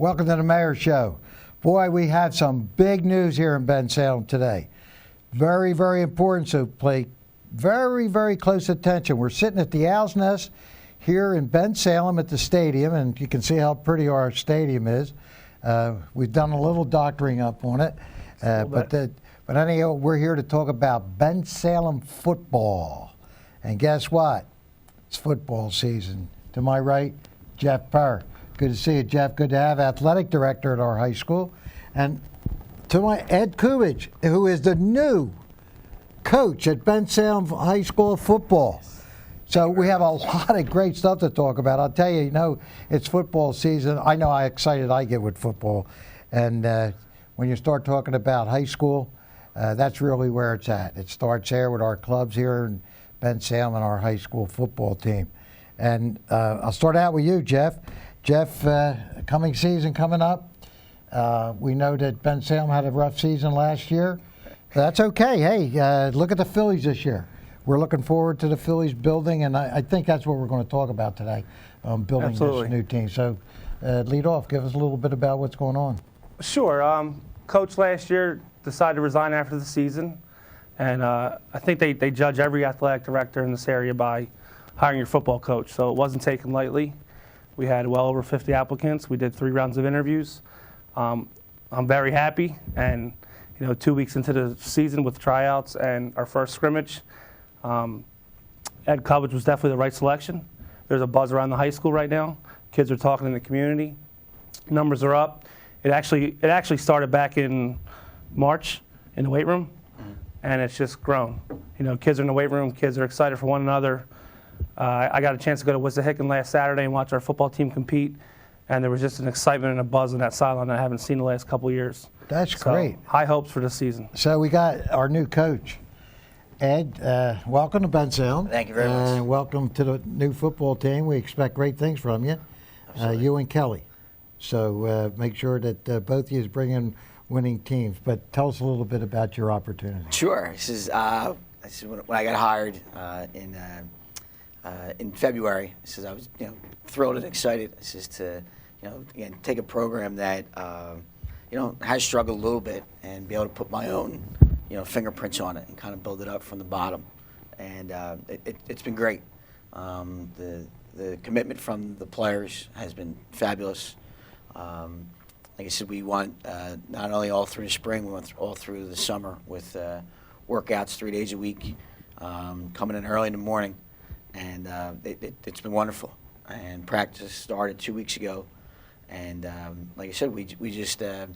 Welcome to the Mayor's Show. Boy, we have some big news here in Bensalem today. Very, very important, so pay very, very close attention. We're sitting at the Owl's Nest here in Bensalem at the stadium, and you can see how pretty our stadium is. We've done a little doctoring up on it, but anyhow, we're here to talk about Bensalem football. And guess what? It's football season. To my right, Geoff Purr. Good to see you, Geoff. Good to have athletic director at our high school. And to my Ed Cubbage, who is the new coach at Bensalem High School football. So we have a lot of great stuff to talk about. I'll tell you, it's football season. I know how excited I get with football. And when you start talking about high school, that's really where it's at. It starts there with our clubs here in Bensalem and our high school football team. And I'll start out with you, Geoff. Geoff, coming season coming up. We know that Bensalem had a rough season last year. That's okay. Hey, look at the Phillies this year. We're looking forward to the Phillies building, and I think that's what we're going to talk about today, building Absolutely. this new team. So lead off. Give us a little bit about what's going on. Sure. Coach last year decided to resign after the season, and I think they judge every athletic director in this area by hiring your football coach. So it wasn't taken lightly. We had well over 50 applicants. We did 3 rounds of interviews. I'm very happy, and 2 weeks into the season with tryouts and our first scrimmage, Ed Cubbage was definitely the right selection. There's a buzz around the high school right now. Kids are talking in the community. Numbers are up. It actually started back in March in the weight room, and it's just grown. Kids are in the weight room. Kids are excited for one another. I got a chance to go to Wissahickon last Saturday and watch our football team compete, and there was just an excitement and a buzz in that sideline that I haven't seen the last couple of years. That's great. High hopes for this season. So we got our new coach. Ed, welcome to Bensalem. Thank you very much. And welcome to the new football team. We expect great things from you, you and Kelly. So make sure that both of you bring in winning teams. But tell us a little bit about your opportunity. Sure. This is when I got hired in February. I was thrilled and excited. This is to again take a program that has struggled a little bit and be able to put my own fingerprints on it and kind of build it up from the bottom. And it's been great. The commitment from the players has been fabulous. Like I said, we went not only all through the spring, we went all through the summer with workouts 3 days a week, coming in early in the morning, and it's been wonderful. And practice started 2 weeks ago, and like I said, we just have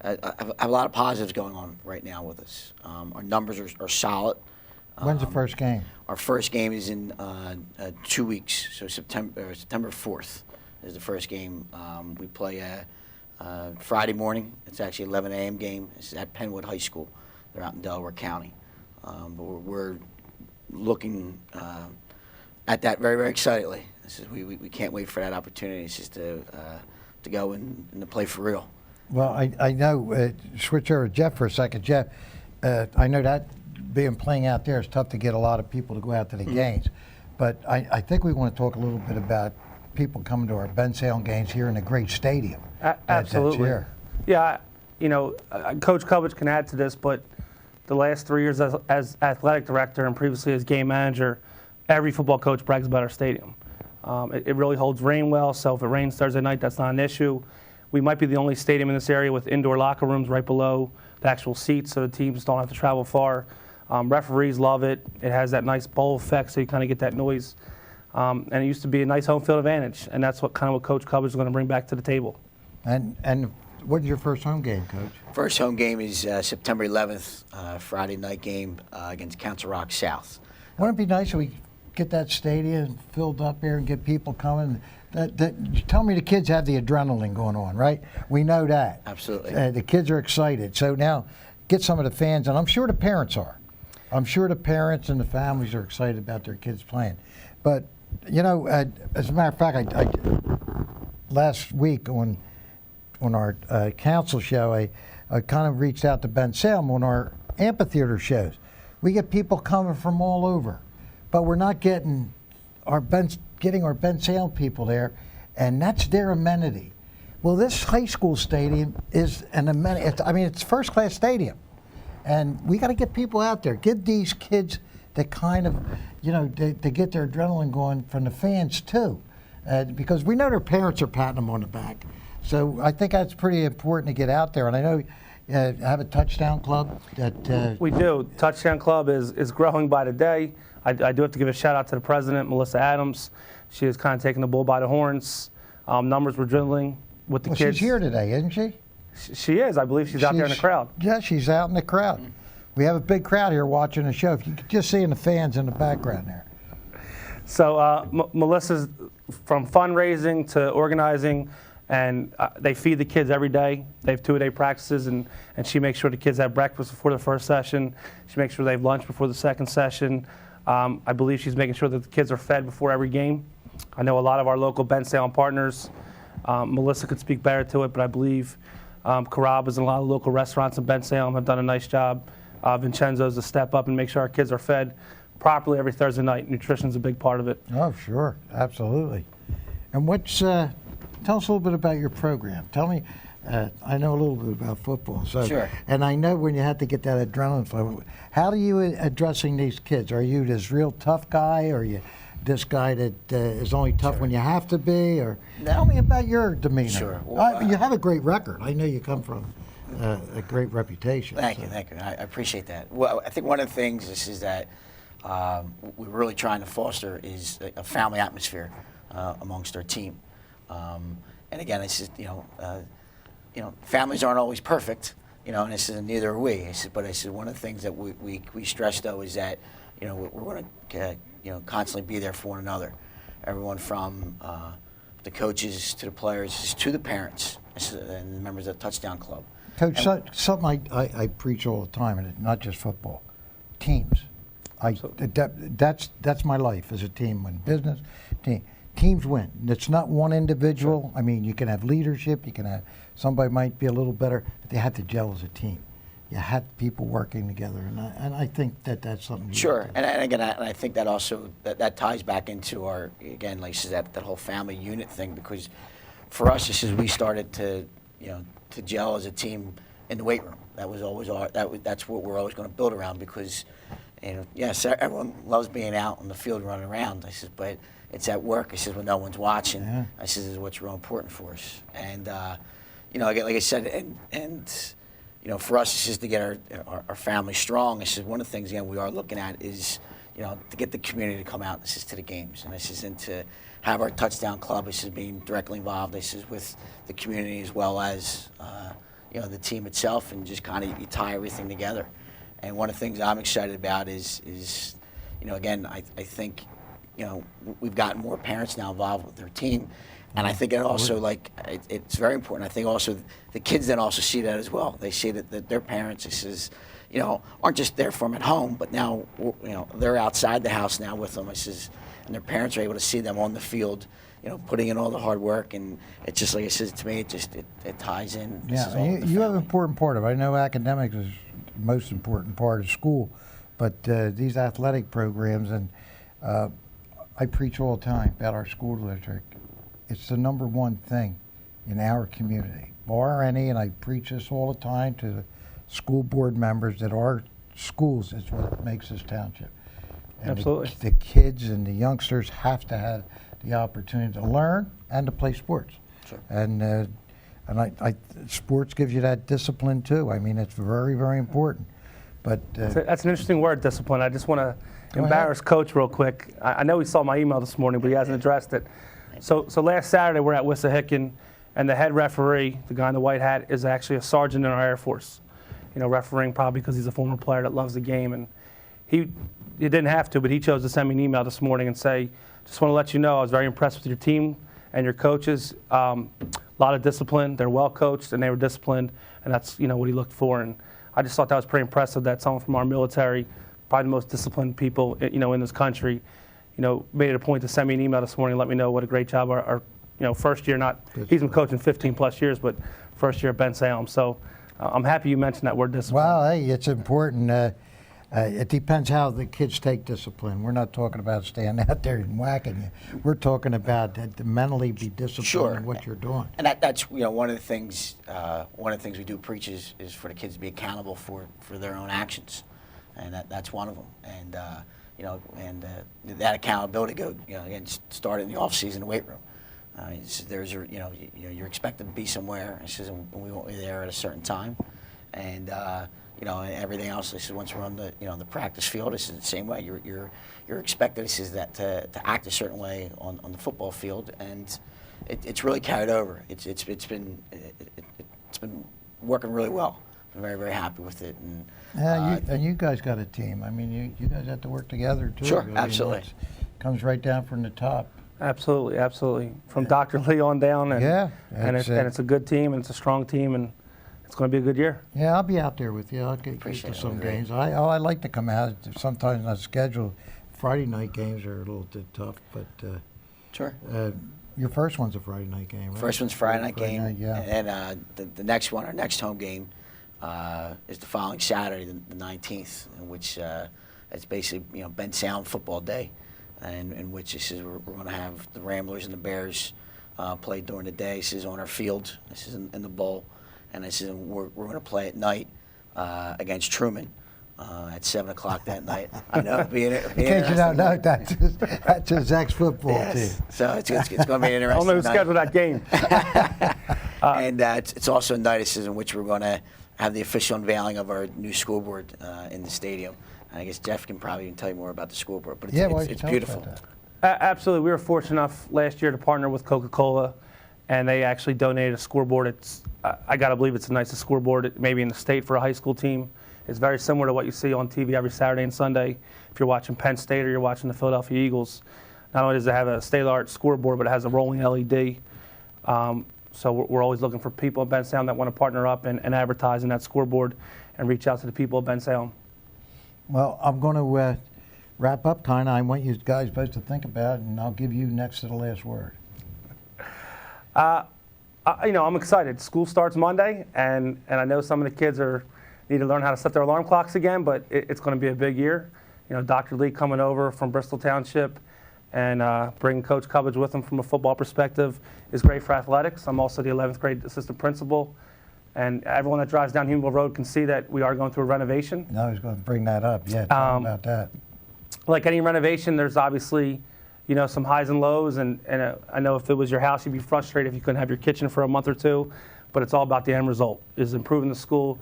a lot of positives going on right now with us. Our numbers are solid. When's the first game? Our first game is in 2 weeks, so September 4th is the first game. We play Friday morning. It's actually 11 a.m. game. It's at Penwood High School. They're out in Delaware County. But we're looking at that very, very excitedly. We can't wait for that opportunity. It's just to go and to play for real. Well, I know, switch over to Geoff for a second. Geoff, I know that playing out there is tough to get a lot of people to go out to the games. But I think we want to talk a little bit about people coming to our Bensalem games here in a great stadium. Absolutely. Yeah, Coach Cubbage can add to this, but the last 3 years as athletic director and previously as game manager, every football coach brags about our stadium. It really holds rain well, so if it rains Thursday night, that's not an issue. We might be the only stadium in this area with indoor locker rooms right below the actual seats, so the teams don't have to travel far. Referees love it. It has that nice bowl effect, so you kind of get that noise. And it used to be a nice home field advantage, and that's what Coach Cubbage is going to bring back to the table. And what's your first home game, Coach? First home game is September 11th, Friday night game against Council Rock South. Wouldn't it be nice if we get that stadium filled up here and get people coming? Tell me the kids have the adrenaline going on, right? We know that. Absolutely. The kids are excited. So now get some of the fans, and I'm sure the parents are. I'm sure the parents and the families are excited about their kids playing. But, as a matter of fact, I last week on our council show, I kind of reached out to Bensalem on our amphitheater shows. We get people coming from all over, but we're not getting our Bensalem people there, and that's their amenity. Well, this high school stadium is an amenity. I mean, it's first-class stadium, and we got to get people out there. Give these kids the kind of, to get their adrenaline going from the fans too, because we know their parents are patting them on the back. So I think that's pretty important to get out there. And I know have a touchdown club that. We do. Touchdown Club is growing by the day. I do have to give a shout out to the president, Melissa Adams. She is kind of taking the bull by the horns. Numbers were dwindling with the kids. She's here today, isn't she? She is. I believe she's out there in the crowd. Yeah, she's out in the crowd. We have a big crowd here watching the show. If you could just see the fans in the background there. So Melissa's from fundraising to organizing, and they feed the kids every day. They have 2-a-day practices, and she makes sure the kids have breakfast before the first session. She makes sure they have lunch before the second session. I believe she's making sure that the kids are fed before every game. I know a lot of our local Bensalem partners. Melissa could speak better to it, but I believe Carrabba's and a lot of local restaurants in Bensalem have done a nice job. Vincenzo's to step up and make sure our kids are fed properly every Thursday night. Nutrition's a big part of it. Oh, sure. Absolutely. And tell us a little bit about your program. Tell me, I know a little bit about football. So, Sure. And I know when you have to get that adrenaline flow, how are you addressing these kids? Are you this real tough guy, or are you this guy that is only tough when you have to be? Or tell me about your demeanor. Sure. Well, you have a great record. I know you come from a great reputation. Thank you. I appreciate that. Well, I think one of the things is that we're really trying to foster is a family atmosphere amongst our team. And again, it's just, families aren't always perfect, and this is neither are we. But one of the things that we stress though is that, we're going to constantly be there for one another. Everyone from the coaches to the players to the parents and the members of the Touchdown Club. Coach, something I preach all the time, and it's not just football. Teams. That's my life as a team. When business, teams win. It's not one individual. Sure. I mean, you can have leadership. You can have somebody might be a little better, but they have to gel as a team. You have people working together, and I think that's something. Sure, and again, I think that also that ties back into our like that whole family unit thing, because for us, we started to to gel as a team in the weight room. That was always that's what we're always going to build around, because yes, everyone loves being out on the field running around. But it's at work. When no one's watching. Yeah. Is what's real important for us. And again, like I said, and for us, it's just to get our family strong. One of the things again we are looking at is to get the community to come out to the games, and to have our Touchdown Club. Being directly involved. with the community as well as the team itself, and just kind of you tie everything together. And one of the things I'm excited about is again, I think we've gotten more parents now involved with their team, and I think it also it's very important. I think also the kids then also see that as well. They see that their parents aren't just there for them at home, but now they're outside the house now with them. And their parents are able to see them on the field, putting in all the hard work, and it's just like to me, it ties in. Yeah, you have an important part of it. I know academics is the most important part of school, but these athletic programs, and I preach all the time about our school district. It's the number one thing in our community, bar any, and I preach this all the time to the school board members, that our schools is what makes this township. And Absolutely. The kids and the youngsters have to have the opportunity to learn and to play sports. Sure. And sports gives you that discipline too. I mean, it's very, very important. But that's an interesting word, discipline. I just want to embarrass Coach real quick. I know he saw my email this morning, but he hasn't addressed it. So last Saturday we're at Wissahickon, and the head referee, the guy in the white hat, is actually a sergeant in our Air Force. Refereeing probably because he's a former player that loves the game, and he didn't have to, but he chose to send me an email this morning and say, just want to let you know I was very impressed with your team and your coaches. A lot of discipline. They're well coached and they were disciplined, and that's what he looked for. And I just thought that was pretty impressive that someone from our military, probably the most disciplined people in this country, made it a point to send me an email this morning and let me know what a great job our first year. He's been coaching 15 plus years, but first year at Bensalem. So I'm happy you mentioned that word, discipline. Well, hey, it's important. It depends how the kids take discipline. We're not talking about standing out there and whacking you. We're talking about to mentally be disciplined Sure. in what you're doing. And that's one of the things we do preach is for the kids to be accountable for their own actions, and that's one of them. And that accountability again started in the off season weight room. You're expected to be somewhere. It says we want you there at a certain time, and and everything else. This is once we're on the practice field. This is the same way. You're expected. This is that to act a certain way on the football field, and it's really carried over. It's been working really well. I'm very, very happy with it. And and you guys got a team. I mean, you guys have to work together too. Sure, I mean, absolutely. it comes right down from the top. Absolutely, absolutely. From Dr. Lee on down, and it's a good team, and it's a strong team, and it's going to be a good year. Yeah, I'll be out there with you. I'll get to some games. I like to come out. Sometimes on schedule, Friday night games are a little bit tough, but sure. Your first one's a Friday night game, right? First one's Friday night game, yeah. and the next one, our next home game, is the following Saturday, the 19th, in which it's basically Bensalem football day, and in which this is we're going to have the Ramblers and the Bears play during the day. This is on our field. This is in the bowl, and this is we're going to play at night against Truman. At 7 o'clock that night. I know. In case you don't know, that's his ex-football team. So it's going to be an interesting I don't know who night. scheduled that game. And it's also a night in which we're going to have the official unveiling of our new school board in the stadium. And I guess Geoff can probably even tell you more about the school board, but it's beautiful. Absolutely. We were fortunate enough last year to partner with Coca-Cola, and they actually donated a scoreboard. I got to believe it's the nicest scoreboard maybe in the state for a high school team. It's very similar to what you see on TV every Saturday and Sunday. If you're watching Penn State or you're watching the Philadelphia Eagles, not only does it have a state-of-the-art scoreboard, but it has a rolling LED. So we're always looking for people at Bensalem that want to partner up and advertise in that scoreboard and reach out to the people of Bensalem. Well, I'm going to wrap up kind of. I want you guys both to think about it, and I'll give you next to the last word. I'm excited. School starts Monday, and I know some of the kids need to learn how to set their alarm clocks again, but it's going to be a big year. Dr. Lee coming over from Bristol Township and bringing Coach Cubbage with him from a football perspective is great for athletics. I'm also the 11th grade assistant principal, and everyone that drives down Humboldt Road can see that we are going through a renovation. No, I was going to bring that up. Yeah, talk about that. Like any renovation, there's obviously some highs and lows, and I know if it was your house, you'd be frustrated if you couldn't have your kitchen for a month or two, but it's all about the end result, is improving the school,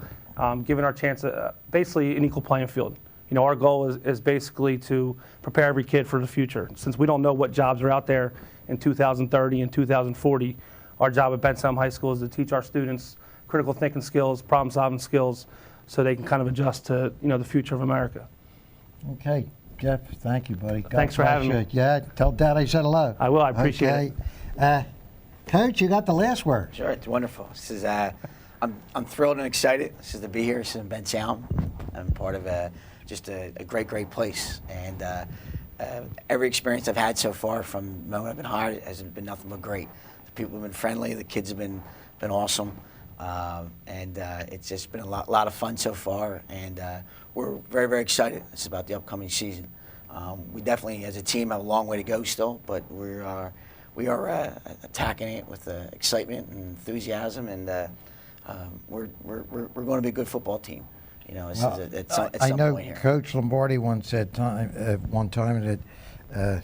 giving our chance basically an equal playing field. Our goal is basically to prepare every kid for the future. Since we don't know what jobs are out there in 2030 and 2040, our job at Bensalem High School is to teach our students critical thinking skills, problem-solving skills, so they can kind of adjust to the future of America. Okay, Geoff, thank you, buddy. Thanks for having me. Yeah, tell Dad I said hello. I will. I appreciate it. Coach, you got the last word. Sure, it's wonderful. This is I'm thrilled and excited. This is to be here. This is in Bensalem. I'm part of just a great place, and every experience I've had so far from the moment I've been hired has been nothing but great. The people have been friendly. The kids have been awesome, and it's just been a lot of fun so far. And we're very, very excited. This is about the upcoming season. We definitely, as a team, have a long way to go still, but we are attacking it with excitement and enthusiasm, and we're going to be a good football team. I know Coach Lombardi once said one time that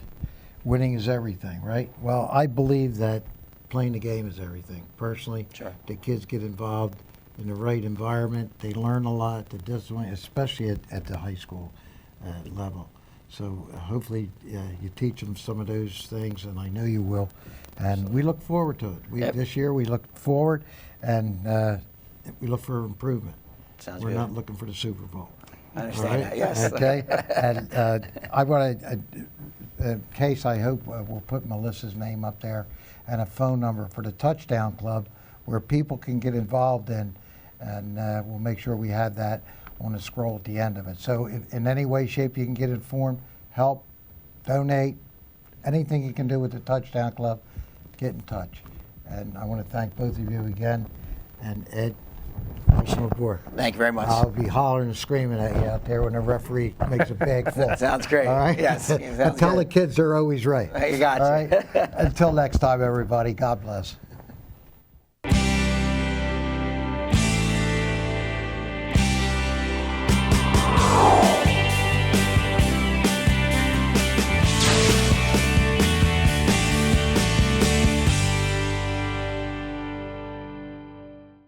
winning is everything, right? Well, I believe that playing the game is everything. Personally, sure. The kids get involved in the right environment. They learn a lot, the discipline, especially at the high school level. So hopefully you teach them some of those things, and I know you will. And we look forward to it. This year we look forward, and we look for improvement. Sounds We're good. not looking for the Super Bowl. I understand that, yes. Okay? And I want to, in case, I hope we'll put Melissa's name up there and a phone number for the Touchdown Club where people can get involved in, and we'll make sure we have that on the scroll at the end of it. So if in any way, shape you can get informed, help, donate, anything you can do with the Touchdown Club, get in touch. And I want to thank both of you again. And Ed, Appreciate welcome it. aboard. Thank you very much. I'll be hollering and screaming at you out there when the referee makes a bad call. That sounds great. All right? Yes, it sounds Tell the good. kids they're always right. You got All you. right? Until next time, everybody, God bless.